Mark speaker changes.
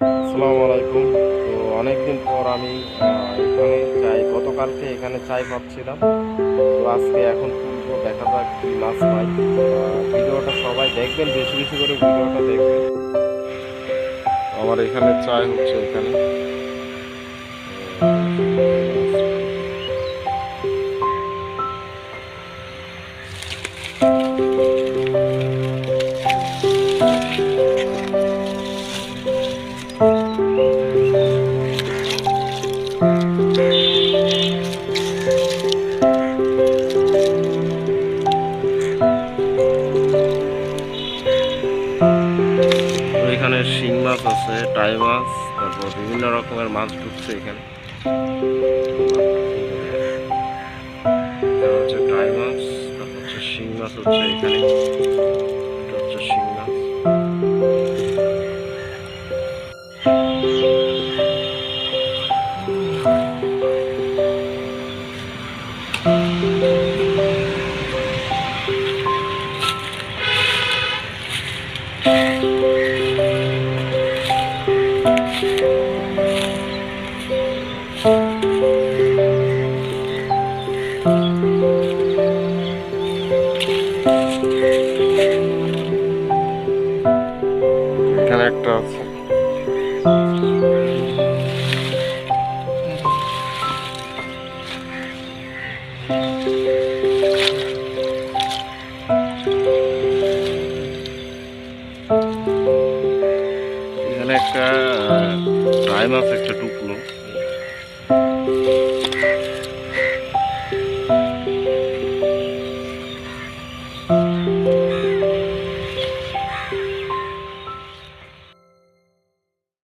Speaker 1: আসসালামু আলাইকুম। তো অনেকদিন পর আমি এখানে চাই, গতকালকে এখানে চাই পাচ্ছিলাম। তো আজকে এখন তুলবো, দেখা যাক কি মাছ পাই। ভিডিওটা সবাই দেখবেন, বেশি বেশি করে ভিডিওটা দেখবেন। আমার এখানে চাই হচ্ছে এখানে তো এখানে শিং মাছ আছে, টাই মাছ, তারপর বিভিন্ন রকমের মাছ ঢুকছে এখানে। এটা হচ্ছে টাই মাছ, তারপর হচ্ছে শিং মাছ হচ্ছে এখানে। এটা হচ্ছে শিং মাছ। এখানে একটা আছে। এখানে একটা টাই মাছ একটা ঢুকলো।